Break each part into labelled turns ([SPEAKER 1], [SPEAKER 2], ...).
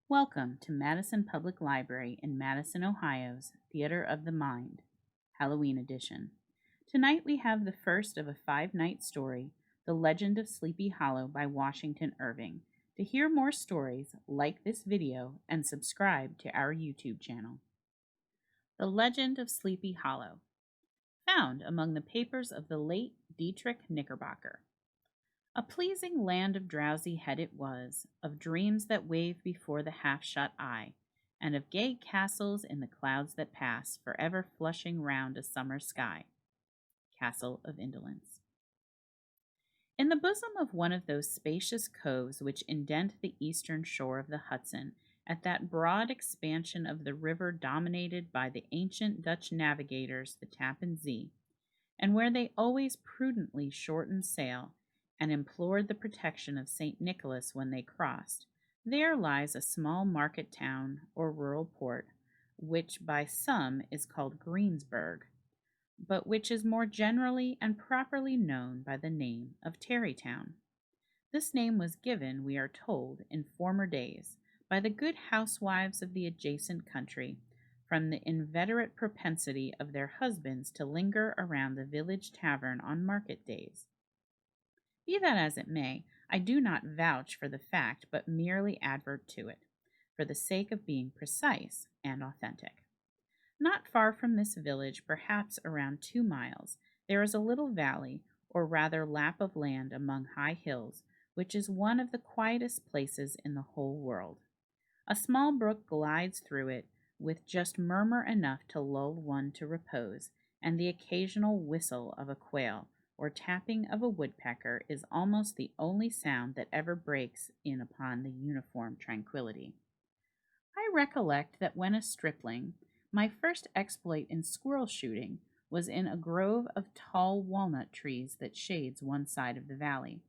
[SPEAKER 1] Welcome to Madison Public Library in Madison, Ohio's Theater of the Mind, Halloween edition. Tonight we have the first of a five-night story, The Legend of Sleepy Hollow by Washington Irving. To hear more stories, like this video and subscribe to our YouTube channel. The Legend of Sleepy Hollow, found among the papers of the late Dietrich Knickerbocker. A pleasing land of drowsy head it was, of dreams that wave before the half-shut eye, and of gay castles in the clouds that pass, forever flushing round a summer sky. Castle of Indolence. In the bosom of one of those spacious coves which indent the eastern shore of the Hudson, at that broad expansion of the river dominated by the ancient Dutch navigators, the Tappan Zee, and where they always prudently shortened sail, and implored the protection of St. Nicholas when they crossed, there lies a small market town or rural port, which by some is called Greensburg, but which is more generally and properly known by the name of Tarrytown. This name was given, we are told, in former days, by the good housewives of the adjacent country, from the inveterate propensity of their husbands to linger around the village tavern on market days. Be that as it may, I do not vouch for the fact, but merely advert to it, for the sake of being precise and authentic. Not far from this village, perhaps around 2 miles, there is a little valley, or rather lap of land among high hills, which is one of the quietest places in the whole world. A small brook glides through it, with just murmur enough to lull one to repose, and the occasional whistle of a quail or tapping of a woodpecker is almost the only sound that ever breaks in upon the uniform tranquillity. I recollect that when a stripling, my first exploit in squirrel shooting was in a grove of tall walnut trees that shades one side of the valley.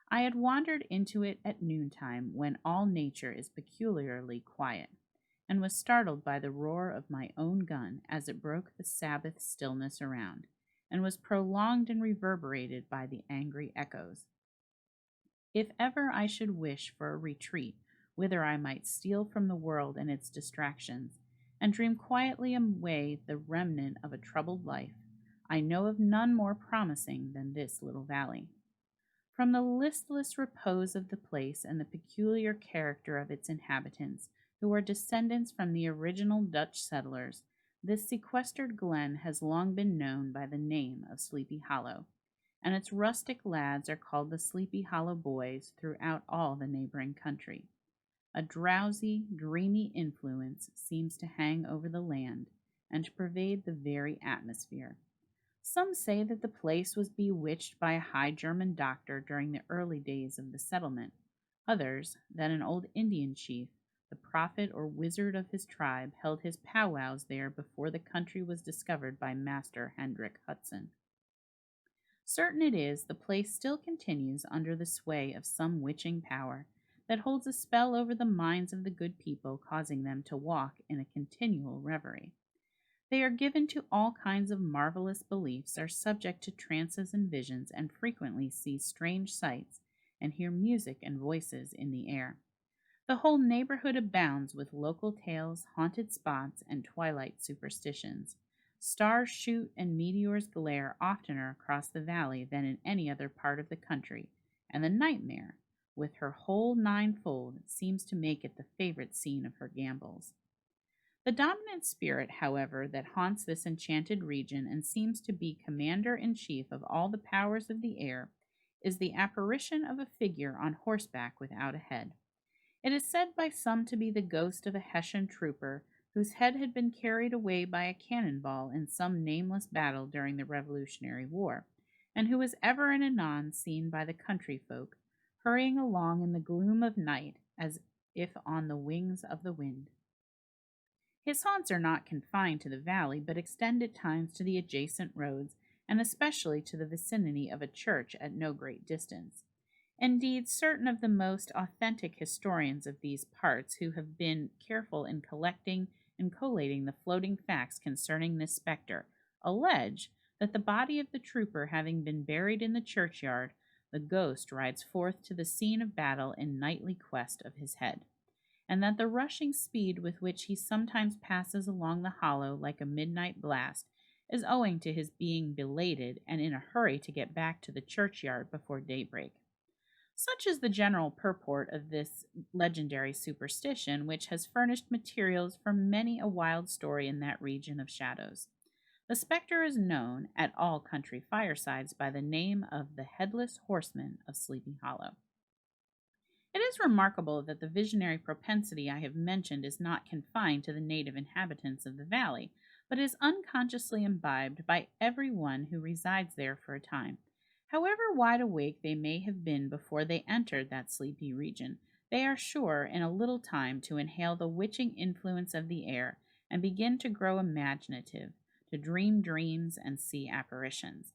[SPEAKER 1] I had wandered into it at noontime when all nature is peculiarly quiet, and was startled by the roar of my own gun as it broke the Sabbath stillness around, and was prolonged and reverberated by the angry echoes. If ever I should wish for a retreat whither I might steal from the world and its distractions, and dream quietly away the remnant of a troubled life, I know of none more promising than this little valley. From the listless repose of the place and the peculiar character of its inhabitants, who are descendants from the original Dutch settlers, this sequestered glen has long been known by the name of Sleepy Hollow, and its rustic lads are called the Sleepy Hollow Boys throughout all the neighboring country. A drowsy, dreamy influence seems to hang over the land and to pervade the very atmosphere. Some say that the place was bewitched by a high German doctor during the early days of the settlement. Others, that an old Indian chief, the prophet or wizard of his tribe, held his powwows there before the country was discovered by Master Hendrik Hudson. Certain it is, the place still continues under the sway of some witching power that holds a spell over the minds of the good people, causing them to walk in a continual reverie. They are given to all kinds of marvelous beliefs, are subject to trances and visions, and frequently see strange sights and hear music and voices in the air. The whole neighborhood abounds with local tales, haunted spots, and twilight superstitions. Stars shoot and meteors glare oftener across the valley than in any other part of the country, and the nightmare, with her whole ninefold, seems to make it the favorite scene of her gambols. The dominant spirit, however, that haunts this enchanted region and seems to be commander-in-chief of all the powers of the air is the apparition of a figure on horseback without a head. It is said by some to be the ghost of a Hessian trooper whose head had been carried away by a cannonball in some nameless battle during the Revolutionary War, and who is ever and anon seen by the country folk, hurrying along in the gloom of night as if on the wings of the wind. His haunts are not confined to the valley, but extend at times to the adjacent roads, and especially to the vicinity of a church at no great distance. Indeed, certain of the most authentic historians of these parts, who have been careful in collecting and collating the floating facts concerning this spectre, allege that the body of the trooper having been buried in the churchyard, the ghost rides forth to the scene of battle in nightly quest of his head. and that the rushing speed with which he sometimes passes along the hollow like a midnight blast is owing to his being belated and in a hurry to get back to the churchyard before daybreak. Such is the general purport of this legendary superstition, which has furnished materials for many a wild story in that region of shadows. The spectre is known at all country firesides by the name of the Headless Horseman of Sleepy Hollow. It is remarkable that the visionary propensity I have mentioned is not confined to the native inhabitants of the valley, but is unconsciously imbibed by every one who resides there for a time. However wide awake they may have been before they entered that sleepy region, they are sure in a little time to inhale the witching influence of the air and begin to grow imaginative, to dream dreams and see apparitions.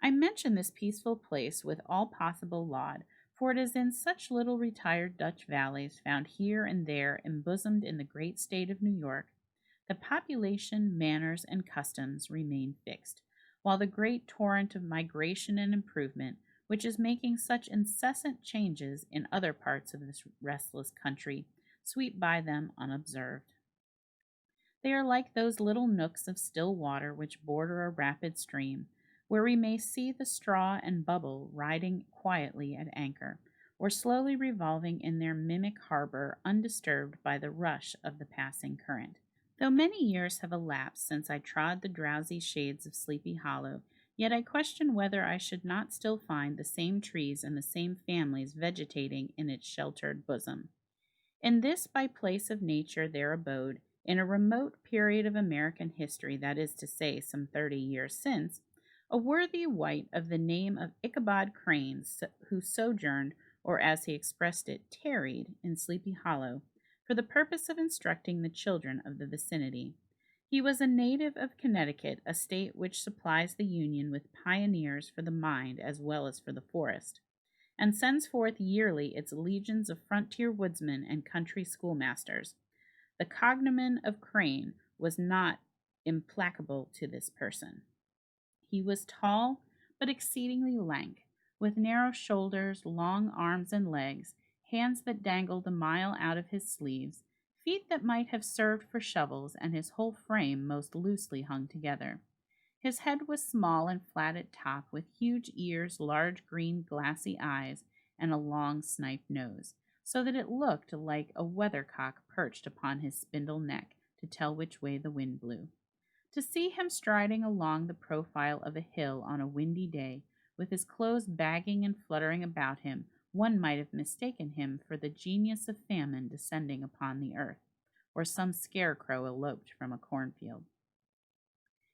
[SPEAKER 1] I mention this peaceful place with all possible laud, for it is in such little retired Dutch valleys, found here and there embosomed in the great state of New York, that population, manners, and customs remain fixed, while the great torrent of migration and improvement, which is making such incessant changes in other parts of this restless country, sweep by them unobserved. They are like those little nooks of still water which border a rapid stream, where we may see the straw and bubble riding quietly at anchor, or slowly revolving in their mimic harbor undisturbed by the rush of the passing current. Though many years have elapsed since I trod the drowsy shades of Sleepy Hollow, yet I question whether I should not still find the same trees and the same families vegetating in its sheltered bosom. In this by place of nature there abode, in a remote period of American history, that is to say, some 30 years since, a worthy wight of the name of Ichabod Crane, who sojourned, or as he expressed it, tarried, in Sleepy Hollow, for the purpose of instructing the children of the vicinity. He was a native of Connecticut, a state which supplies the Union with pioneers for the mind as well as for the forest, and sends forth yearly its legions of frontier woodsmen and country schoolmasters. The cognomen of Crane was not implacable to this person. He was tall, but exceedingly lank, with narrow shoulders, long arms and legs, hands that dangled a mile out of his sleeves, feet that might have served for shovels, and his whole frame most loosely hung together. His head was small and flat at top, with huge ears, large green glassy eyes, and a long snipe nose, so that it looked like a weathercock perched upon his spindle neck to tell which way the wind blew. To see him striding along the profile of a hill on a windy day, with his clothes bagging and fluttering about him, one might have mistaken him for the genius of famine descending upon the earth, or some scarecrow eloped from a cornfield.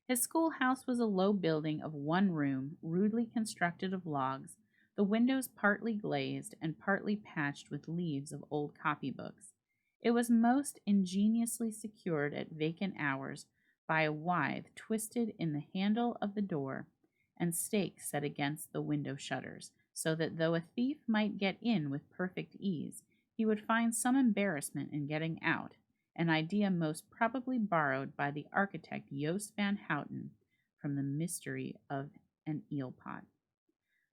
[SPEAKER 1] His schoolhouse was a low building of one room, rudely constructed of logs, the windows partly glazed and partly patched with leaves of old copybooks. It was most ingeniously secured at vacant hours by a withe twisted in the handle of the door and stakes set against the window shutters, so that though a thief might get in with perfect ease, he would find some embarrassment in getting out, an idea most probably borrowed by the architect Jos van Houten from the mystery of an eel pot.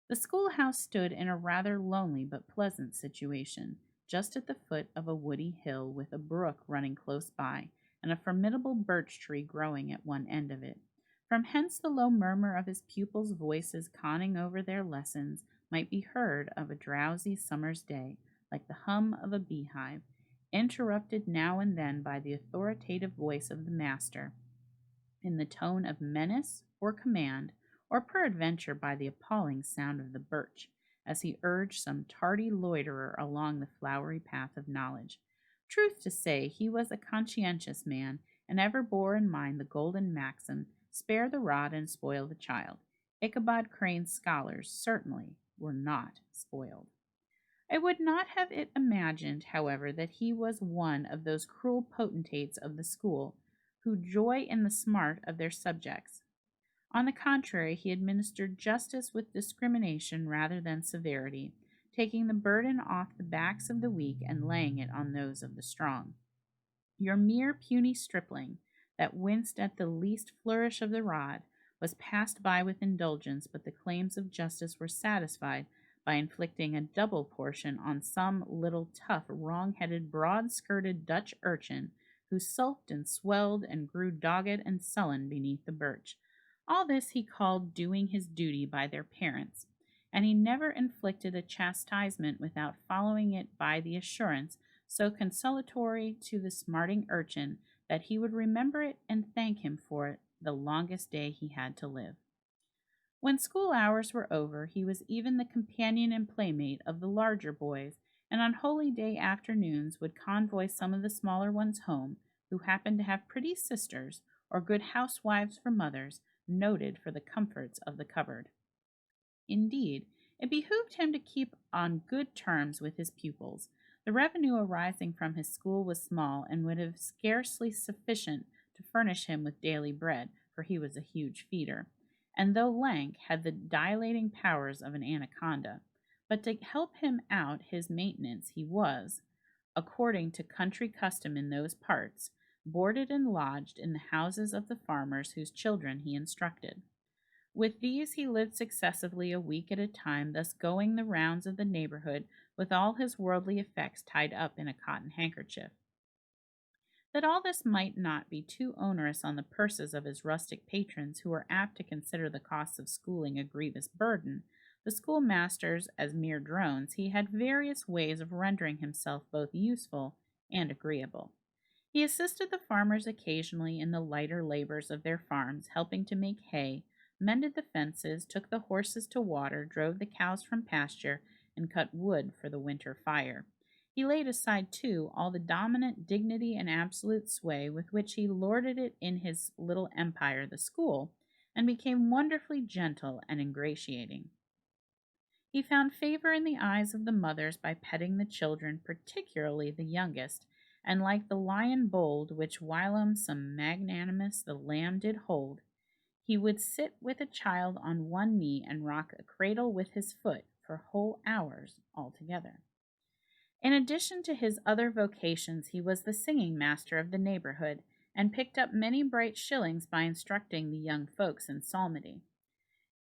[SPEAKER 1] The schoolhouse stood in a rather lonely but pleasant situation, just at the foot of a woody hill with a brook running close by, and a formidable birch tree growing at one end of it. From hence the low murmur of his pupils' voices conning over their lessons might be heard of a drowsy summer's day, like the hum of a beehive, interrupted now and then by the authoritative voice of the master, in the tone of menace or command, or peradventure by the appalling sound of the birch, as he urged some tardy loiterer along the flowery path of knowledge. Truth to say, he was a conscientious man, and ever bore in mind the golden maxim, spare the rod and spoil the child. Ichabod Crane's scholars certainly were not spoiled. I would not have it imagined, however, that he was one of those cruel potentates of the school who joy in the smart of their subjects. On the contrary, he administered justice with discrimination rather than severity, taking the burden off the backs of the weak and laying it on those of the strong. Your mere puny stripling, that winced at the least flourish of the rod, was passed by with indulgence, but the claims of justice were satisfied by inflicting a double portion on some little tough, wrong-headed, broad-skirted Dutch urchin who sulked and swelled and grew dogged and sullen beneath the birch. All this he called doing his duty by their parents, and he never inflicted a chastisement without following it by the assurance, so consolatory to the smarting urchin, that he would remember it and thank him for it the longest day he had to live. When school hours were over, he was even the companion and playmate of the larger boys, and on holy day afternoons would convoy some of the smaller ones home, who happened to have pretty sisters or good housewives for mothers, noted for the comforts of the cupboard. Indeed, it behooved him to keep on good terms with his pupils. The revenue arising from his school was small and would have scarcely sufficient to furnish him with daily bread, for he was a huge feeder, and though lank, had the dilating powers of an anaconda. But to help him out his maintenance he was, according to country custom in those parts, boarded and lodged in the houses of the farmers whose children he instructed. With these he lived successively a week at a time, thus going the rounds of the neighborhood with all his worldly effects tied up in a cotton handkerchief. That all this might not be too onerous on the purses of his rustic patrons, who were apt to consider the costs of schooling a grievous burden, the schoolmasters as mere drones, he had various ways of rendering himself both useful and agreeable. He assisted the farmers occasionally in the lighter labors of their farms, helping to make hay, mended the fences, took the horses to water, drove the cows from pasture, and cut wood for the winter fire. He laid aside, too, all the dominant dignity and absolute sway with which he lorded it in his little empire, the school, and became wonderfully gentle and ingratiating. He found favor in the eyes of the mothers by petting the children, particularly the youngest, and like the lion bold, which whilom some magnanimous the lamb did hold, he would sit with a child on one knee and rock a cradle with his foot for whole hours altogether. In addition to his other vocations, he was the singing master of the neighborhood, and picked up many bright shillings by instructing the young folks in psalmody.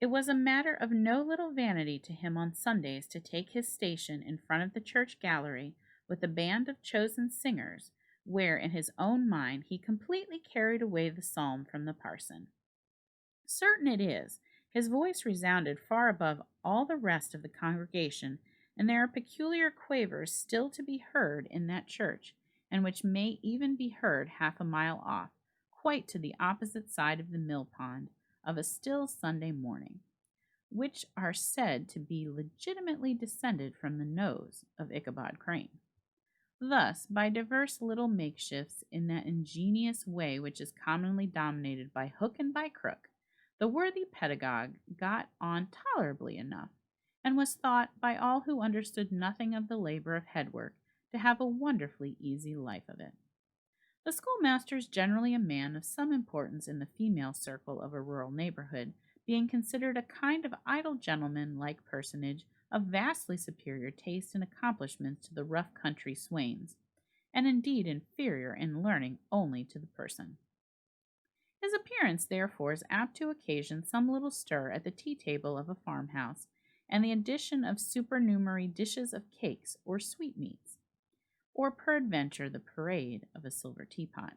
[SPEAKER 1] It was a matter of no little vanity to him on Sundays to take his station in front of the church gallery with a band of chosen singers, where in his own mind he completely carried away the psalm from the parson. Certain it is, his voice resounded far above all the rest of the congregation, and there are peculiar quavers still to be heard in that church, and which may even be heard half a mile off, quite to the opposite side of the mill pond, of a still Sunday morning, which are said to be legitimately descended from the nose of Ichabod Crane. Thus, by divers little makeshifts, in that ingenious way which is commonly dominated by hook and by crook, the worthy pedagogue got on tolerably enough, and was thought, by all who understood nothing of the labor of headwork, to have a wonderfully easy life of it. The schoolmaster is generally a man of some importance in the female circle of a rural neighborhood, being considered a kind of idle gentleman-like personage of vastly superior taste and accomplishments to the rough country swains, and indeed inferior in learning only to the person. His appearance, therefore, is apt to occasion some little stir at the tea-table of a farmhouse, and the addition of supernumerary dishes of cakes or sweetmeats, or peradventure the parade of a silver teapot.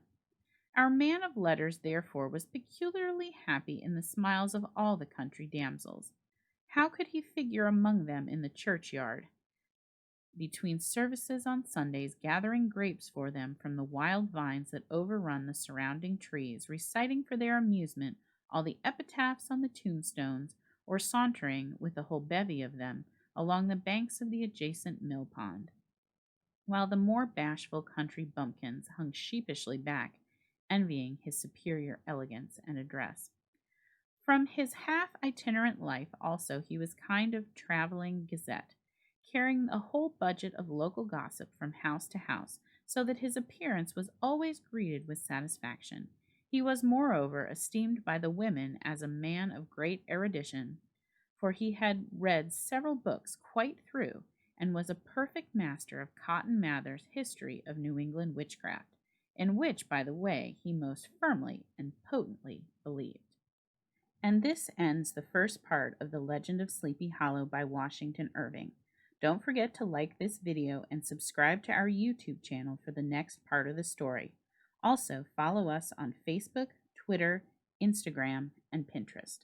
[SPEAKER 1] Our man of letters, therefore, was peculiarly happy in the smiles of all the country damsels. How could he figure among them in the churchyard, between services on Sundays, gathering grapes for them from the wild vines that overrun the surrounding trees, reciting for their amusement all the epitaphs on the tombstones, or sauntering, with a whole bevy of them, along the banks of the adjacent mill pond, while the more bashful country bumpkins hung sheepishly back, envying his superior elegance and address. From his half-itinerant life, also, he was kind of traveling gazette, carrying a whole budget of local gossip from house to house, so that his appearance was always greeted with satisfaction. He was, moreover, esteemed by the women as a man of great erudition, for he had read several books quite through, and was a perfect master of Cotton Mather's History of New England Witchcraft, in which, by the way, he most firmly and potently believed. And this ends the first part of The Legend of Sleepy Hollow by Washington Irving. Don't forget to like this video and subscribe to our YouTube channel for the next part of the story. Also, follow us on Facebook, Twitter, Instagram, and Pinterest.